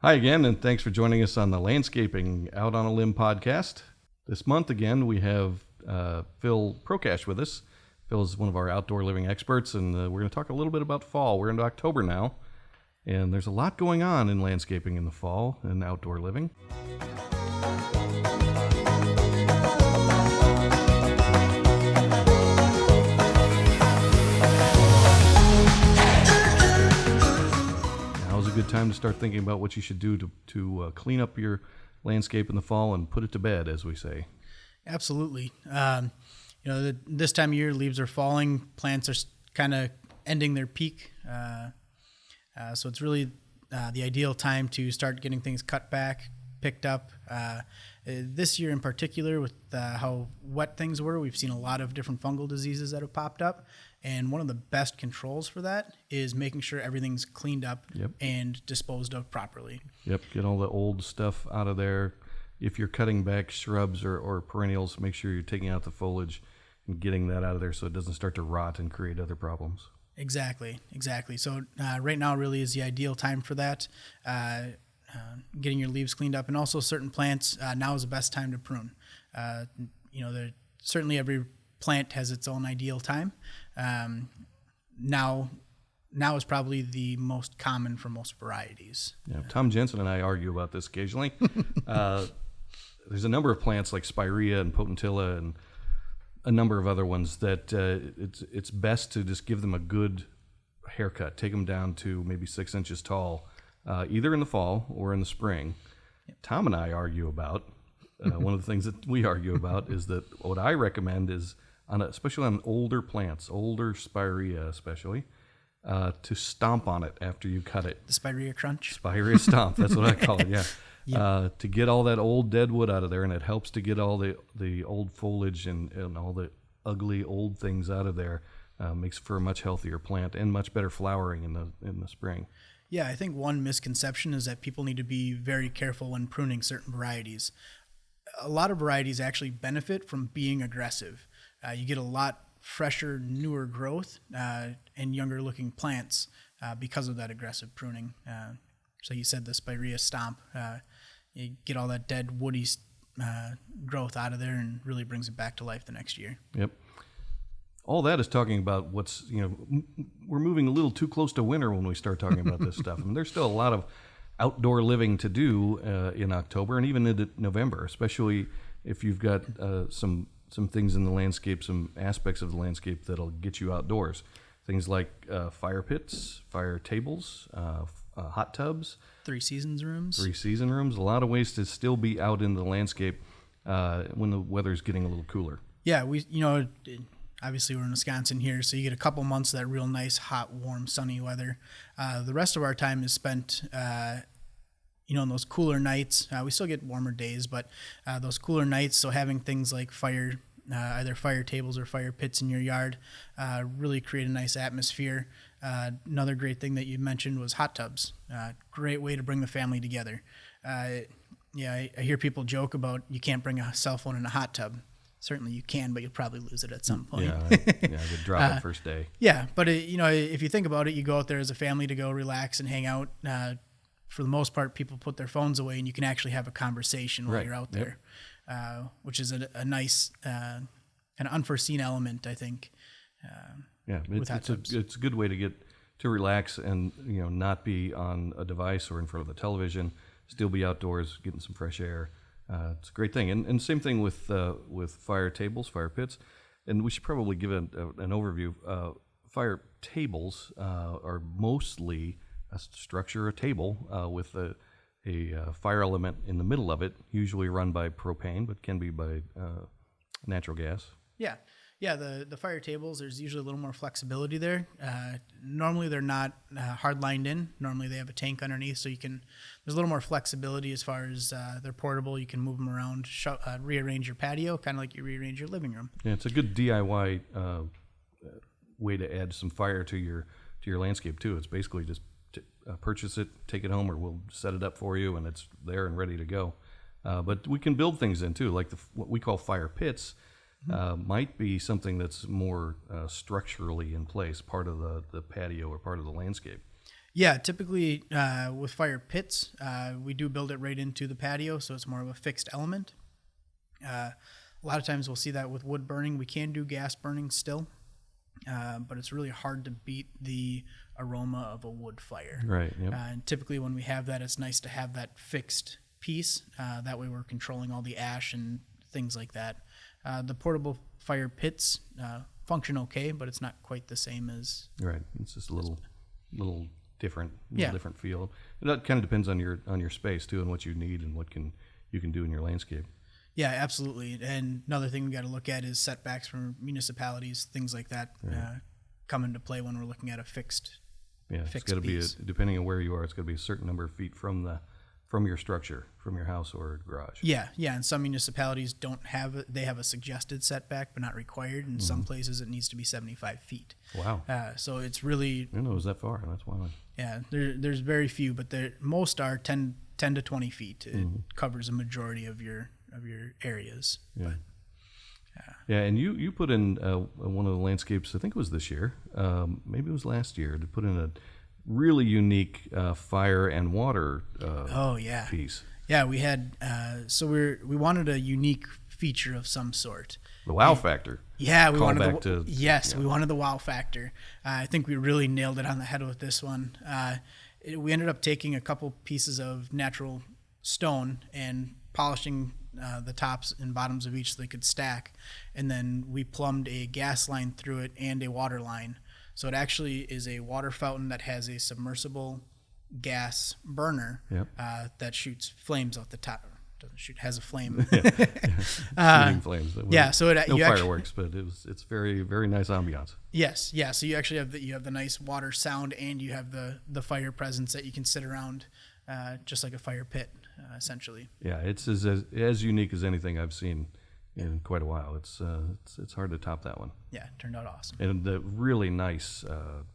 Hi again, and thanks for joining us on the Landscaping Out on a Limb podcast. This month, again, we have Phil Prokash with us. Phil is one of our outdoor living experts, and we're going to talk a little bit about fall. We're into October now, and there's a lot going on in landscaping in the fall and outdoor living. Now's a good time to start thinking about what you should do to clean up your landscape in the fall and put it to bed, as we say. Absolutely. This time of year, leaves are falling, plants are kind of ending their peak. So it's really the ideal time to start getting things cut back, picked up. This year in particular, with how wet things were, we've seen a lot of different fungal diseases that have popped up. And one of the best controls for that is making sure everything's cleaned up and disposed of properly. Yep, get all the old stuff out of there. If you're cutting back shrubs or perennials, make sure you're taking out the foliage and getting that out of there so it doesn't start to rot and create other problems. Exactly. So right now really is the ideal time for that, getting your leaves cleaned up. And also certain plants, now is the best time to prune. Certainly every plant has its own ideal time. Now is probably the most common for most varieties. Yeah, Tom Jensen and I argue about this occasionally. There's a number of plants like spiraea and potentilla and a number of other ones that it's best to just give them a good haircut. Take them down to maybe 6 inches tall, either in the fall or in the spring. Yep. Tom and I argue about, one of the things that we argue about is that what I recommend is, especially on older plants, older spiraea especially, to stomp on it after you cut it. The spiraea crunch? Spiraea stomp, that's what I call it, yeah. Yep. To get all that old dead wood out of there, and it helps to get all the old foliage and all the ugly old things out of there. Makes for a much healthier plant and much better flowering in the spring. Yeah, I think one misconception is that people need to be very careful when pruning certain varieties. A lot of varieties actually benefit from being aggressive. You get a lot fresher, newer growth and younger looking plants because of that aggressive pruning. So you said the spiraea stomp, you get all that dead woody growth out of there and really brings it back to life the next year. Yep. All that is talking about we're moving a little too close to winter when we start talking about this stuff. I mean, there's still a lot of outdoor living to do in October and even into November, especially if you've got some things in the landscape, some aspects of the landscape that'll get you outdoors. Things like fire pits, fire tables, hot tubs. Threeseason rooms. A lot of ways to still be out in the landscape when the weather's getting a little cooler. Yeah, obviously we're in Wisconsin here, so you get a couple months of that real nice, hot, warm, sunny weather. The rest of our time is spent in those cooler nights. We still get warmer days, but those cooler nights, so having things like either fire tables or fire pits in your yard really create a nice atmosphere. Another great thing that you mentioned was hot tubs. Great way to bring the family together. I hear people joke about you can't bring a cell phone in a hot tub. Certainly you can, but you'll probably lose it at some point. I could drop it first day. Yeah, but if you think about it, you go out there as a family to go relax and hang out. For the most part, people put their phones away, and you can actually have a conversation while you're out there, which is a nice kind of unforeseen element, I think. It's a good way to get to relax and not be on a device or in front of the television. Still be outdoors, getting some fresh air. It's a great thing, and same thing with fire tables, fire pits, and we should probably give an overview. Fire tables are mostly a structure, a table with a fire element in the middle of it, usually run by propane, but can be by natural gas. Yeah, the fire tables, there's usually a little more flexibility there. Normally they're not hard lined in. Normally they have a tank underneath, so there's a little more flexibility as far as they're portable. You can move them around, rearrange your patio, kind of like you rearrange your living room. Yeah, it's a good DIY way to add some fire to your landscape too. It's basically just purchase it, take it home, or we'll set it up for you, and it's there and ready to go. But we can build things in too, like what we call fire pits. Might be something that's more structurally in place, part of the patio or part of the landscape. Yeah, typically with fire pits, we do build it right into the patio, so it's more of a fixed element. A lot of times we'll see that with wood burning. We can do gas burning still, but it's really hard to beat the aroma of a wood fire. Right. Yep. And typically when we have that, it's nice to have that fixed piece. That way we're controlling all the ash and things like that. The portable fire pits function okay, but it's not quite the same as... Right. It's just a little different, Yeah. different feel. And that kind of depends on your space too, and what you need and what you can do in your landscape. Yeah, absolutely. And another thing we got to look at is setbacks from municipalities, things like that come into play when we're looking at a fixed It's got to be depending on where you are. It's got to be a certain number of feet from your structure, from your house or garage. Yeah. And some municipalities don't have it. They have a suggested setback, but not required. In some places, it needs to be 75 feet. Wow. So it's really... I didn't know it was that far. That's wild. Yeah, there's very few, but most are 10 to 20 feet. It covers a majority of your areas. Yeah. But, yeah, and you put in one of the landscapes, I think it was this year, maybe it was last year, to put in a really unique fire and water piece. Yeah, we had, we wanted a unique feature of some sort. The wow factor. Yeah, we wanted we wanted the wow factor. I think we really nailed it on the head with this one. We ended up taking a couple pieces of natural stone and polishing the tops and bottoms of each so they could stack, and then we plumbed a gas line through it and a water line. So it actually is a water fountain that has a submersible gas burner that shoots flames out the top. Doesn't shoot, has a flame. Shooting flames. So no fireworks, but it's very, very nice ambiance. Yes, yeah. So you actually have the nice water sound, and you have the fire presence that you can sit around, just like a fire pit, essentially. Yeah, it's as unique as anything I've seen in quite a while. It's hard to top that one. Yeah, it turned out awesome. And the really nice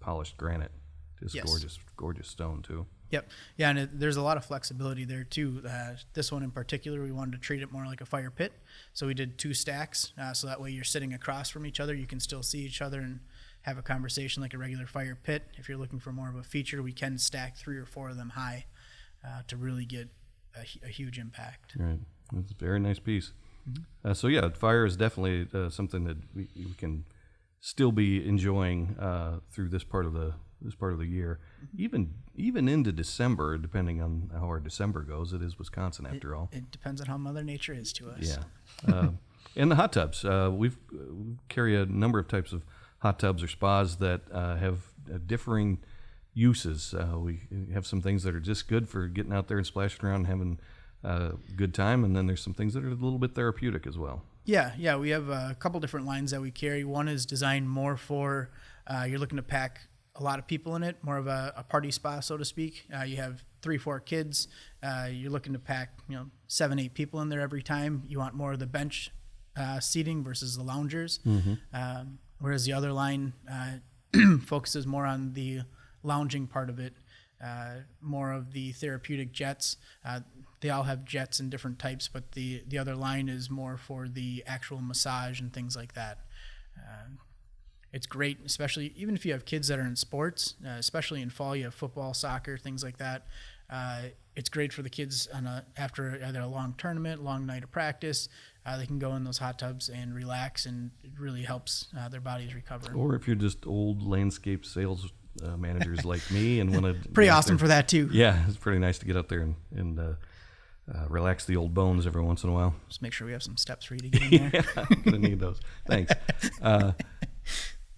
polished granite, just Yes. gorgeous stone too. Yep. Yeah, and there's a lot of flexibility there too. This one in particular, we wanted to treat it more like a fire pit, so we did 2 stacks. So that way you're sitting across from each other, you can still see each other and have a conversation like a regular fire pit. If you're looking for more of a feature, we can stack 3 or 4 of them high to really get a huge impact. Right. It's a very nice piece. So yeah, fire is definitely something that we can still be enjoying through this part of the year, even into December, depending on how our December goes. It is Wisconsin after all. It depends on how Mother Nature is to us. Yeah. And the hot tubs, we carry a number of types of hot tubs or spas that have differing uses. We have some things that are just good for getting out there and splashing around and having a good time, and then there's some things that are a little bit therapeutic as well. Yeah, we have a couple different lines that we carry. One is designed more for you're looking to pack a lot of people in it, more of a party spa, so to speak. You have 3-4 kids. You're looking to pack 7-8 people in there every time. You want more of the bench seating versus the loungers. Whereas the other line focuses more on the lounging part of it, more of the therapeutic jets. They all have jets in different types, but the other line is more for the actual massage and things like that. It's great, especially even if you have kids that are in sports, especially in fall, you have football, soccer, things like that. It's great for the kids after either a long tournament, long night of practice. They can go in those hot tubs and relax, and it really helps their bodies recover. Or if you're just old landscape sales managers like me and want to... Pretty awesome for that, too. Yeah, it's pretty nice to get out there and relax the old bones every once in a while. Just make sure we have some steps for you to get in there. Yeah, I'm going to need those. Thanks.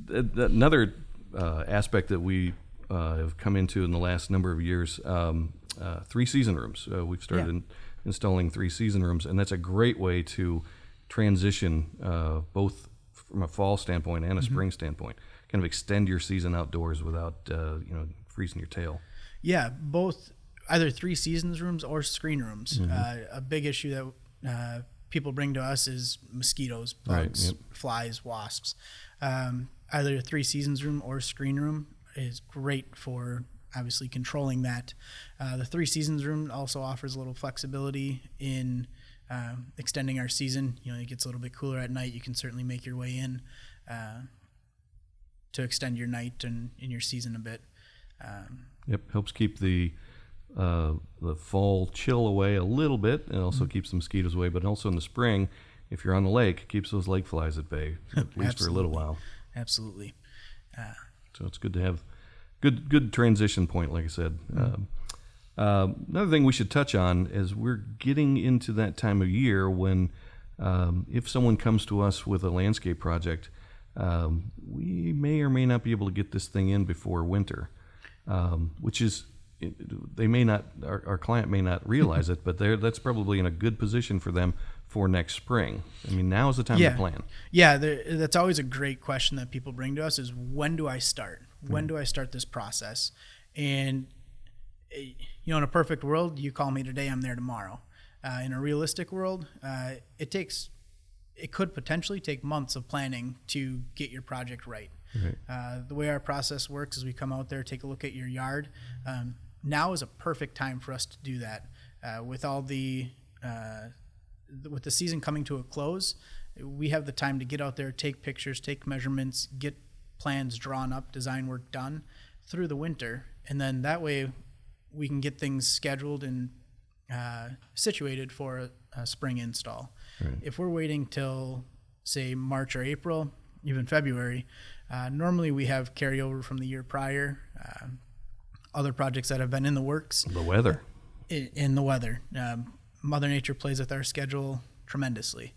Another aspect that we have come into in the last number of years, Threeseason rooms. We've started installing Threeseason rooms, and that's a great way to transition both from a fall standpoint and a spring standpoint. Kind of extend your season outdoors without freezing your tail. Yeah, both either Threeseasons rooms or screen rooms. A big issue that people bring to us is mosquitoes, bugs, flies, wasps. Either a Threeseasons room or screen room is great for obviously controlling that. The Threeseasons room also offers a little flexibility in extending our season. It gets a little bit cooler at night. You can certainly make your way in to extend your night and in your season a bit. Yep, helps keep the fall chill away a little bit, and also keeps the mosquitoes away. But also in the spring, if you're on the lake, it keeps those lake flies at bay, at least for a little while. Absolutely. So it's good to have good transition point, like I said. Another thing we should touch on is we're getting into that time of year when if someone comes to us with a landscape project, we may or may not be able to get this thing in before winter, which is they may not, our client may not realize it, but that's probably in a good position for them for next spring. I mean, now is the time to plan. Yeah, that's always a great question that people bring to us is, when do I start? When do I start this process? And, in a perfect world, you call me today, I'm there tomorrow. In a realistic world, it could potentially take months of planning to get your project right. The way our process works is we come out there, take a look at your yard. Now is a perfect time for us to do that. With all with the season coming to a close, we have the time to get out there, take pictures, take measurements, get plans drawn up, design work done through the winter. And then that way we can get things scheduled and situated for a spring install. If we're waiting till, say, March or April, even February, normally we have carryover from the year prior, other projects that have been in the works. The weather. In the weather. Mother Nature plays with our schedule tremendously.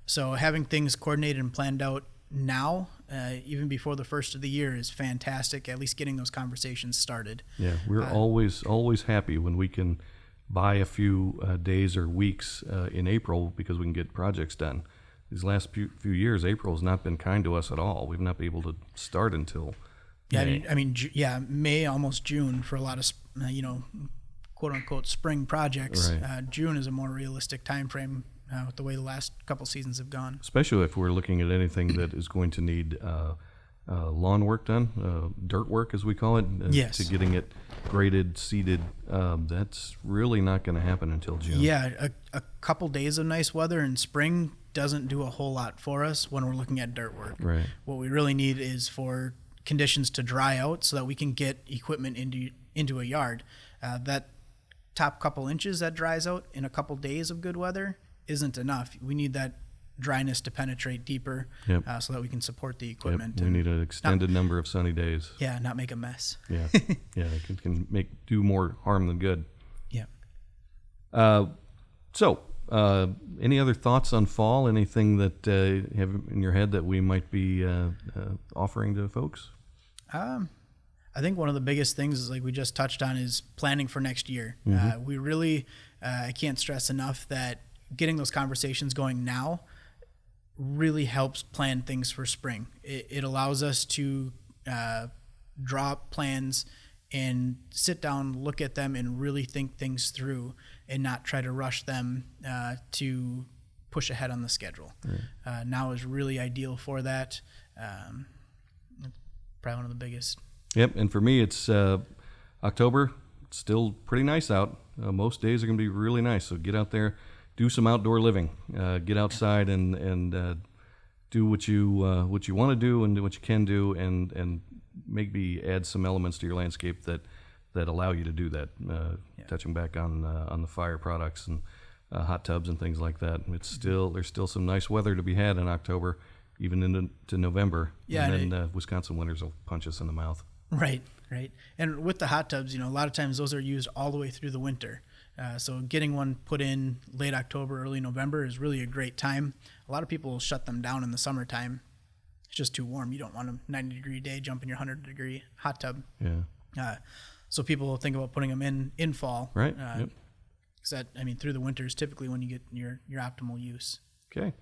So having things coordinated and planned out now, even before the first of the year, is fantastic, at least getting those conversations started. Yeah, we're always happy when we can buy a few days or weeks in April because we can get projects done. These last few years, April has not been kind to us at all. We've not been able to start until May. May, almost June for a lot of, quote unquote spring projects. June is a more realistic time frame with the way the last couple seasons have gone. Especially if we're looking at anything that is going to need lawn work done, dirt work as we call it, to getting it graded, seeded. That's really not going to happen until June. Yeah, a couple days of nice weather in spring doesn't do a whole lot for us when we're looking at dirt work. What we really need is for conditions to dry out so that we can get equipment into a yard. That top couple inches that dries out in a couple days of good weather isn't enough. We need that dryness to penetrate deeper so that we can support the equipment. We need an extended number of sunny days. Yeah, not make a mess. It can do more harm than good. So any other thoughts on fall? Anything that you have in your head that we might be offering to folks? I think one of the biggest things is, like we just touched on, is planning for next year. We really, I can't stress enough that getting those conversations going now really helps plan things for spring. It allows us to draw up plans and sit down, look at them, and really think things through and not try to rush them to push ahead on the schedule. Now is really ideal for that. Probably one of the biggest. Yep, and for me, it's October. It's still pretty nice out. Most days are going to be really nice, so get out there, do some outdoor living. Get outside and do what you want to do and do what you can do, and maybe add some elements to your landscape that allow you to do that. Touching back on the fire products and hot tubs and things like that. There's still some nice weather to be had in October, even into November. And then Wisconsin winters will punch us in the mouth. Right. And with the hot tubs, a lot of times those are used all the way through the winter. So getting one put in late October, early November is really a great time. A lot of people will shut them down in the summertime. It's just too warm. You don't want a 90-degree day, jump in your 100-degree hot tub. So people will think about putting them in fall. Right. Because through the winter is typically when you get your optimal use. Okay.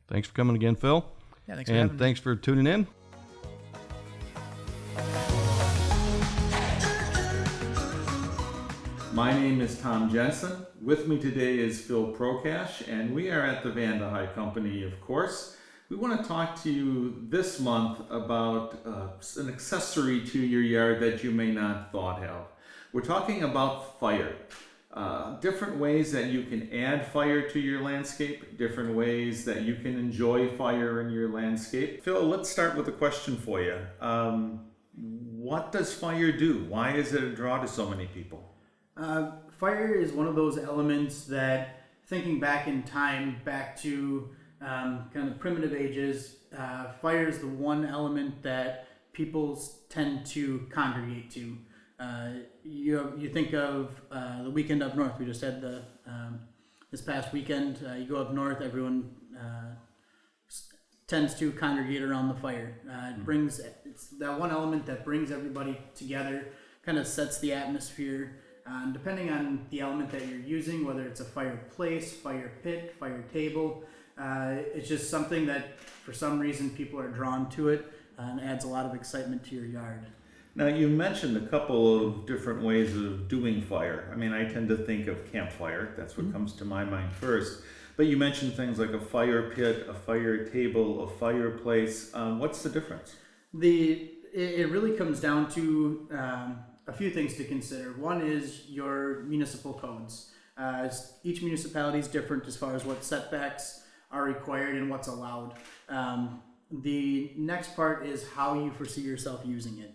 Thanks for coming again, Phil. Yeah, thanks for having me. And thanks for tuning in. My name is Tom Jensen. With me today is Phil Prokash, and we are at the Vandehei Company, of course. We want to talk to you this month about an accessory to your yard that you may not thought of. We're talking about fire. Different ways that you can add fire to your landscape, different ways that you can enjoy fire in your landscape. Phil, let's start with a question for you. what does fire do? Why is it a draw to so many people? Fire is one of those elements that, thinking back in time, back to kind of primitive ages, fire is the one element that people tend to congregate to. You think of the weekend up north. We just had this past weekend. You go up north, everyone tends to congregate around the fire. It's that one element that brings everybody together, kind of sets the atmosphere. Depending on the element that you're using, whether it's a fireplace, fire pit, fire table, it's just something that for some reason people are drawn to it and adds a lot of excitement to your yard. Now, you mentioned a couple of different ways of doing fire. I mean, I tend to think of campfire. That's what comes to my mind first. But you mentioned things like a fire pit, a fire table, a fireplace. What's the difference? It really comes down to a few things to consider. One is your municipal codes. Each municipality is different as far as what setbacks are required and what's allowed. The next part is how you foresee yourself using it.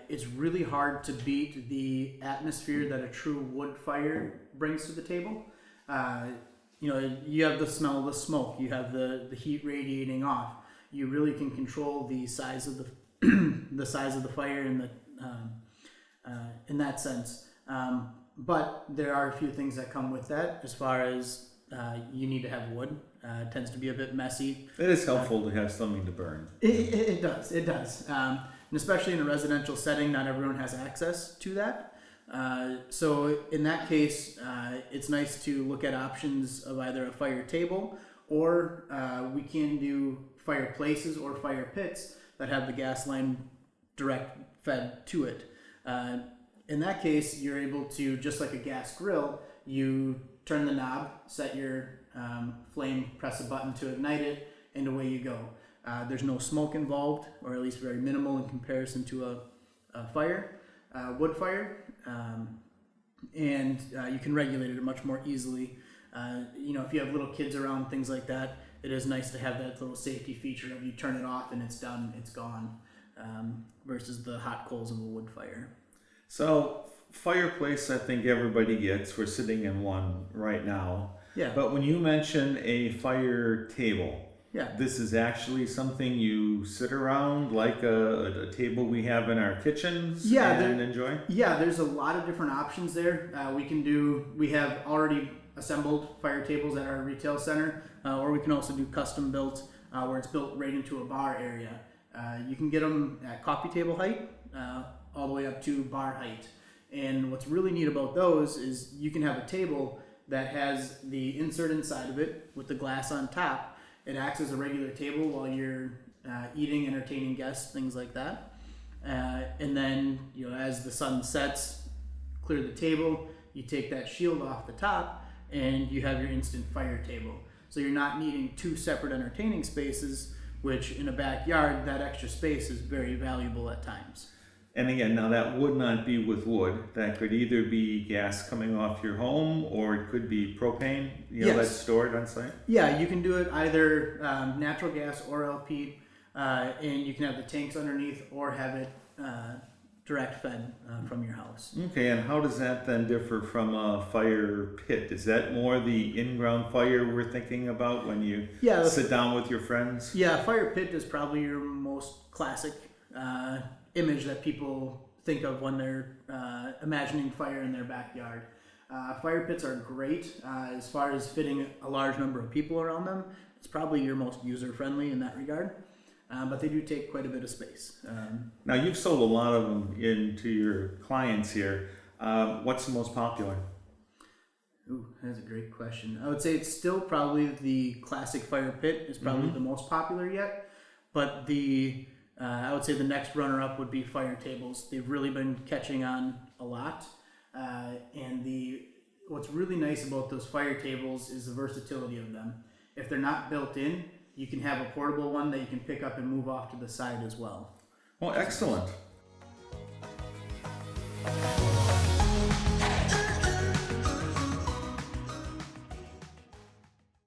It's really hard to beat the atmosphere that a true wood fire brings to the table. You have the smell of the smoke, you have the heat radiating off. You really can control the size of the size of the fire in that sense. But there are a few things that come with that, as far as you need to have wood. It tends to be a bit messy. It is helpful to have something to burn. It does. And especially in a residential setting, not everyone has access to that. So in that case, it's nice to look at options of either a fire table, or we can do fireplaces or fire pits that have the gas line direct fed to it. In that case, you're able to, just like a gas grill, you turn the knob, set your flame, press a button to ignite it, and away you go. There's no smoke involved, or at least very minimal in comparison to a wood fire, and you can regulate it much more easily. If you have little kids around, things like that, it is nice to have that little safety feature of you turn it off and it's done, it's gone, versus the hot coals of a wood fire. So, fireplace, I think everybody gets. We're sitting in one right now. Yeah. But when you mention a fire table, Yeah. this is actually something you sit around like a table we have in our kitchens and enjoy? Yeah, there's a lot of different options there. We have already assembled fire tables at our retail center, or we can also do custom built, where it's built right into a bar area. You can get them at coffee table height, all the way up to bar height. And what's really neat about those is you can have a table that has the insert inside of it with the glass on top. It acts as a regular table while you're eating, entertaining guests, things like that. And then, as the sun sets, clear the table, you take that shield off the top, and you have your instant fire table. So you're not needing two separate entertaining spaces, which in a backyard, that extra space is very valuable at times. And again, now that would not be with wood. That could either be gas coming off your home, or it could be propane, Yes. that's stored on site. Yeah, you can do it either natural gas or LP, and you can have the tanks underneath or have it direct fed from your house. Okay, and how does that then differ from a fire pit? Is that more the in-ground fire we're thinking about when you sit down with your friends? Yeah, fire pit is probably your most classic image that people think of when they're imagining fire in their backyard. Fire pits are great as far as fitting a large number of people around them. It's probably your most user-friendly in that regard, but they do take quite a bit of space. Now, you've sold a lot of them into your clients here. What's the most popular? Ooh, that's a great question. I would say it's still probably the classic fire pit is probably the most popular yet, but I would say the next runner-up would be fire tables. They've really been catching on a lot, and what's really nice about those fire tables is the versatility of them. If they're not built in, you can have a portable one that you can pick up and move off to the side as well. Well, excellent.